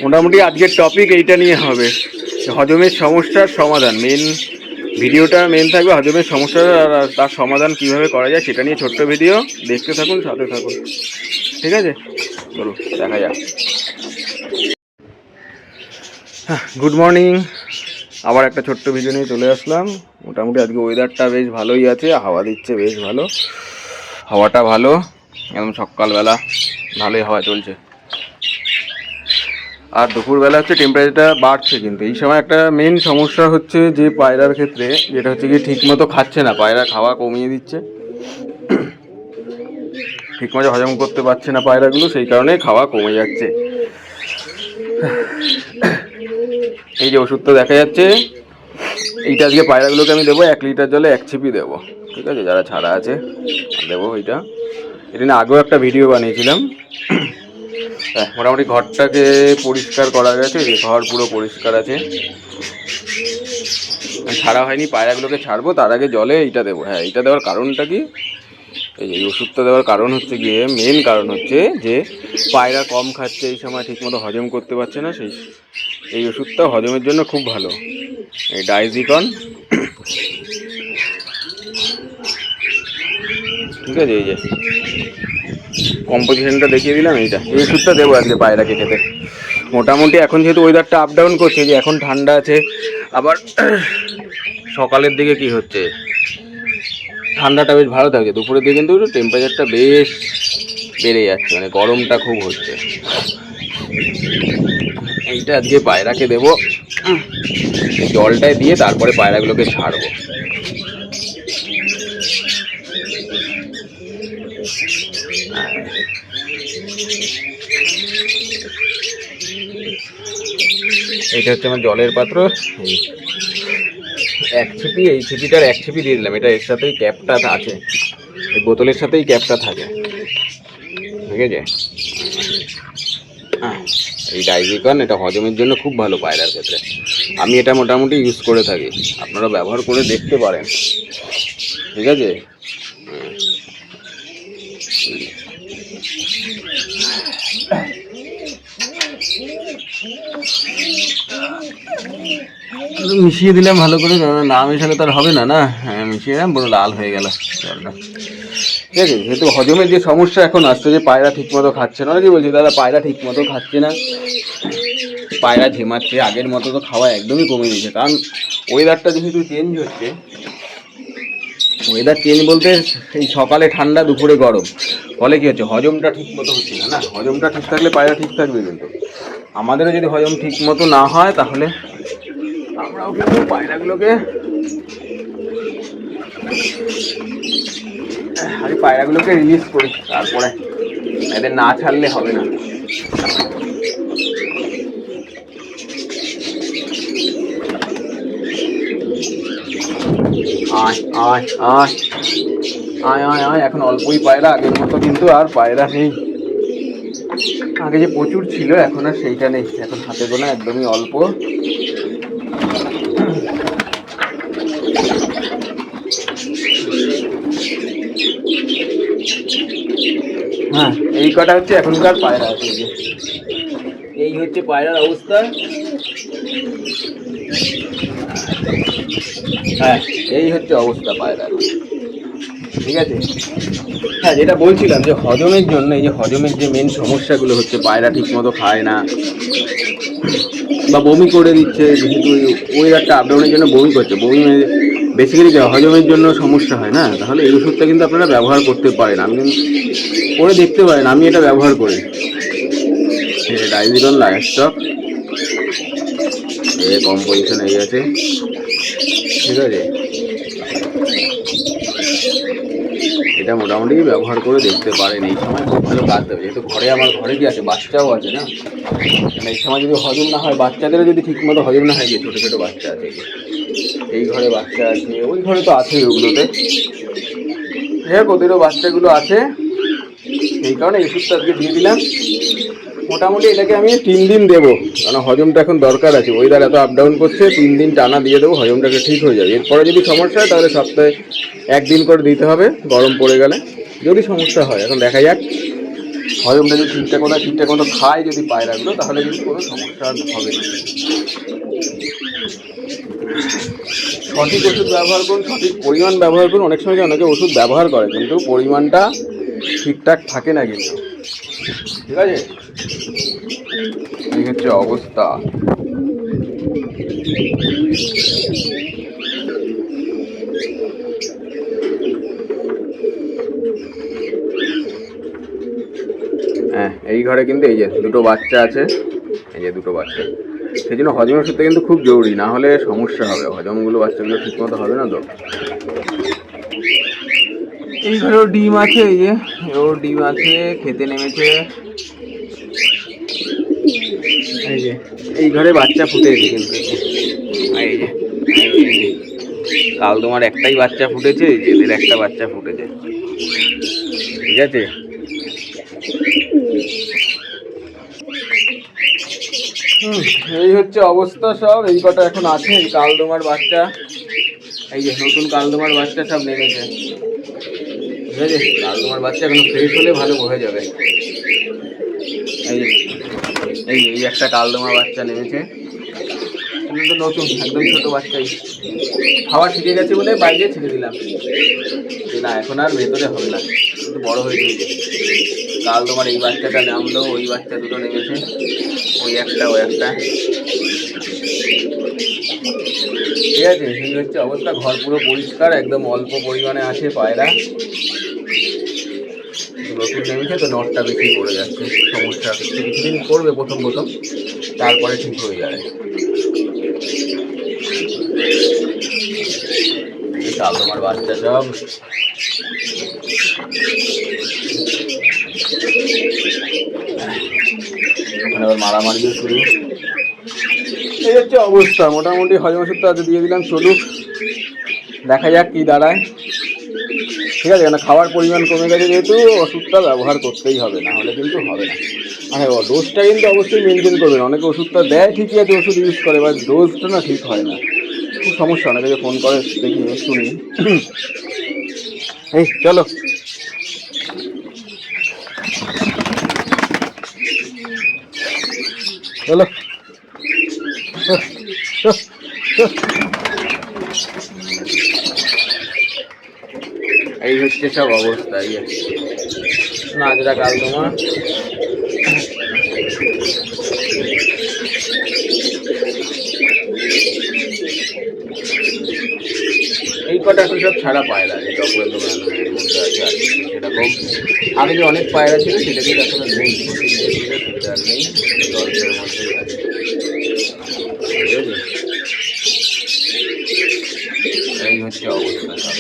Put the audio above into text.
মোটামুটি আজকের টপিক এইটা নিয়ে হবে, হজমের সমস্যার সমাধান। ভিডিওটা মেন থাকবে হজমের সমস্যা আর তার সমাধান কিভাবে করা যায় সেটা নিয়ে ছোট্ট ভিডিও। দেখতে থাকুন, সাথে থাকুন, ঠিক আছে? চলো দেখা যাক। গুড মর্নিং, আবার একটা ছোট্ট ভিডিও নিয়ে চলে আসলাম। মোটামুটি আজকে ওয়েদারটা বেশ ভালোই আছে, হাওয়া দিচ্ছে বেশ ভালো, হাওয়াটা ভালো, একদম সকালবেলা ভালোই হাওয়া চলছে। আর দুপুরবেলা হচ্ছে টেম্পারেচারটা বাড়ছে, কিন্তু এই সময় একটা মেন সমস্যা হচ্ছে যে পায়রার ক্ষেত্রে, যেটা হচ্ছে কি ঠিকমতো খাচ্ছে না, পায়রা খাওয়া কমিয়ে দিচ্ছে, ঠিকমতো হজম করতে পারছে না পায়রাগুলো, সেই কারণে খাওয়া কমে যাচ্ছে। এই যে ওষুধটা দেখা যাচ্ছে, এইটা আজকে পায়রাগুলোকে আমি দেবো 1 লিটার জলে 1 ছিপি দেবো, ঠিক আছে? যারা ছাড়া আছে দেবো। এটা নিয়ে আগেও একটা ভিডিও বানিয়েছিলাম। মোটামুটি ঘরটাকে পরিষ্কার করা গেছে, ঘর পুরো পরিষ্কার আছে, ছাড়া হয়নি। পায়রাগুলোকে ছাড়বো তার আগে জলে এইটা দেবো। হ্যাঁ, এইটা দেওয়ার কারণটা কি, এই ওষুধটা দেওয়ার কারণ হচ্ছে গিয়ে, মেন কারণ হচ্ছে যে পায়রা কম খাচ্ছে, এই সময় ঠিকমতো হজম করতে পারছে না। এই ওষুধটা হজমের জন্য খুব ভালো, এই ডাইজিকন, ঠিক আছে? এই যে কম্পোজিশনটা দেখিয়ে দিলাম, এই ওষুধটা দেবো আজকে পায়রাকে খেতে। মোটামুটি এখন যেহেতু ওয়েদারটা আপ ডাউন করছে, যে এখন ঠান্ডা আছে, আবার সকালের দিকে কি হচ্ছে, ঠান্ডাটা বেশ ভালো থাকছে, দুপুরের দিকে কিন্তু টেম্পারেচারটা বেশ বেড়ে যাচ্ছে, মানে গরমটা খুব হচ্ছে। এইটা আজকে পায়রাকে দেবো, জলটায় দিয়ে তারপরে পায়রাগুলোকে ছাড়বো। এইটা হচ্ছে আমার জলের পাত্র, 1 ছিপি, এই ছিপিটার 1 ছিপি দিয়ে দিলাম। এটা এর সাথেই ক্যাপটা আছে, এই বোতলের সাথেই ক্যাপটা থাকে, ঠিক আছে? এই ডাইজিকন, এটা হজমের জন্য খুব ভালো পায়রার ক্ষেত্রে। আমি এটা মোটামুটি ইউজ করে থাকি, আপনারা ব্যবহার করে দেখতে পারেন, ঠিক আছে? মিশিয়ে দিলাম ভালো করে, না মেশালে তার হবে না, না? হ্যাঁ, মিশিয়ে দিলাম, পুরো লাল হয়ে গেল জলটা, ঠিক আছে? যেহেতু হজমের যে সমস্যা এখন আসছে, যে পায়রা ঠিকমতো খাচ্ছে না, কি বলছি দাদা, পায়রা ঠিকমতো খাচ্ছে না, পায়রা ঝিমাচ্ছে, আগের মতো তো খাওয়া একদমই কমে গেছে। কারণ ওয়েদারটা যেহেতু চেঞ্জ হচ্ছে, ওয়েদার চেঞ্জ বলতে এই সকালে ঠান্ডা, দুপুরে গরম, ফলে কি হচ্ছে, হজমটা ঠিক মতো হচ্ছে না। হজমটা ঠিক থাকলে পায়রা ঠিক থাকবে, কিন্তু আমাদেরও যদি হজম ঠিক মতো না হয়, তাহলে আমরাও কিন্তু পায়রাগুলোকে রিলিজ করি, তারপরে এদের না ছাড়লে হবে না। এখন অল্পই পায়রা, আগের মতো কিন্তু আর পায়রা নেই। আগে যে প্রচুর ছিল, এখন আর সেইটা নেই, এখন হাতে গোনা একদমই অল্প। হ্যাঁ, এই কটা হচ্ছে এখনকার পায়রা আছে, এই হচ্ছে পায়রার অবস্থা। হ্যাঁ, এই হচ্ছে অবস্থা পায়রার, ঠিক আছে? হ্যাঁ, যেটা বলছিলাম যে হজমের জন্য, এই যে হজমের যে মেন সমস্যাগুলো হচ্ছে, পায়রা ঠিক মতো খায় না বা বমি করে দিচ্ছে, যেহেতু ওয়েদারটা আপডাউনের জন্য বমি করছে, বমি বেসিক্যালি হজমের জন্য সমস্যা হয় না, তাহলে এই ওষুধটা কিন্তু আপনারা ব্যবহার করতে পারেন, আমি করে দেখতে পারেন, আমি এটা ব্যবহার করি। ডাইজিকন লাইভস্টক, এ কম্পোজিশন এই আছে, ঠিক আছে? এটা মোটামুটি ব্যবহার করে দেখতে পারেন, এই সময় খুব ভালো কাজ দেবে। যেহেতু আমার ঘরে কি আছে, বাচ্চাও আছে না, এই সময় যদি হজম না হয়, বাচ্চাদেরও যদি ঠিকমতো হজম না হয়, যে ছোটো ছোটো বাচ্চা আছে, এই ঘরে বাচ্চা আছে, ওই ঘরে তো আছেই, ওগুলোতে ওদেরও বাচ্চাগুলো আছে, সেই কারণে এই ওষুধটা আজকে দিয়ে দিলাম। মোটামুটি এটাকে আমি 3 দিন দেবো, কারণ হজমটা এখন দরকার আছে, ওয়েদার এত আপ ডাউন করছে, 3 দিন টানা দিয়ে দেবো, হজমটাকে ঠিক হয়ে যাবে। এরপরে যদি সমস্যা হয়, তাহলে সপ্তাহে 1 দিন করে দিতে হবে, গরম পড়ে গেলে। যদি সমস্যা হয়, এখন দেখা যাক হজমটা যদি ঠিকঠাক মতো খায় যদি পায়রাগুলো, তাহলে কিন্তু কোনো সমস্যা হবে না। সঠিক ওষুধ ব্যবহার করুন, সঠিক পরিমাণ ব্যবহার করুন। অনেক সময় অনেকে ওষুধ ব্যবহার করে কিন্তু পরিমাণটা ঠিকঠাক থাকে না কিন্তু, ঠিক আছে? এই হচ্ছে অবস্থা। হ্যাঁ, এই ঘরে কিন্তু এই যে দুটো বাচ্চা আছে, এই যে দুটো বাচ্চা, সেই জন্য হজমের ওষুধটা কিন্তু খুব জরুরি, না হলে সমস্যা হবে। হজমগুলো বাচ্চাগুলো ঠিক মতো হবে না তো। এই ঘরেও ডিম আছে, এই যে ওর ডিম আছে, খেতে নেমেছে। এই যে এই ঘরে বাচ্চা ফুটেছে কিন্তু, এই যে কাল তোমার একটাই বাচ্চা ফুটেছে, এই যে এদের একটা বাচ্চা ফুটেছে, ঠিক আছে? এই হচ্ছে অবস্থা সব। এই কটা এখন আছে, এই কালদমার বাচ্চা, এই যে নতুন কালদমার বাচ্চা সব নেমেছে, ঠিক আছে? কালদমার বাচ্চা এখন ফ্রেশ হলে ভালো হয়ে যাবে। এই যে এই একটা কালদমার বাচ্চা নেমেছে, কিন্তু নতুন একদম ছোট বাচ্চাই, খাওয়া শিখে গেছে বলে বাইরে ছেড়ে দিলাম, না এখন আর ভেতরে হবে না, কিন্তু বড় হয়েছে। কাল তোমার এই বাচ্চাটা নামলো, ওই বাচ্চা দুটো নেমেছে, ওই একটা ও একটা, ঠিক আছে? এই হচ্ছে অবস্থা। ঘর পুরো পরিষ্কার, একদম অল্প পরিমাণে আছে পায়রা, নতুন নেমেছে তো নটটা বেশি পড়ে যাচ্ছে, সমস্যা কিছুদিন করবে প্রথম, তারপরে ঠিক হয়ে যাবে। কাল তোমার বাচ্চা সব ওখানে আবার মারামারিও শুরু। এই হচ্ছে অবস্থা। মোটামুটি হজম ওষুধটা আজ দিয়ে দিলাম, চলুক, দেখা যাক কি দাঁড়ায়, ঠিক আছে? কেন খাওয়ার পরিমাণ কমে গেছে যেহেতু ওষুধটা ব্যবহার করতেই হবে, না হলে কিন্তু হবে না। আর ডোজটা কিন্তু অবশ্যই মেনটেন করবেন। অনেকে ওষুধটা দেয় ঠিকই আছে, ওষুধ ইউজ করে, বা ডোজটা না ঠিক হয় না, খুব সমস্যা। অনেকে ফোন করে দেখি, শুনি। এই চলো, চলো, এই হচ্ছে সব অবস্থা। নাজরা কালদমা, এই কটা এখন সব ছাড়া পায়রা, এই টকবেল সেরকম আগে যে অনেক পায়রা ছিল সেটা কিন্তু এখন আর নেই, সেটা আর নেই, গল্পের মধ্যেই আছে, ঠিক আছে? এই হচ্ছে অবস্থা সব।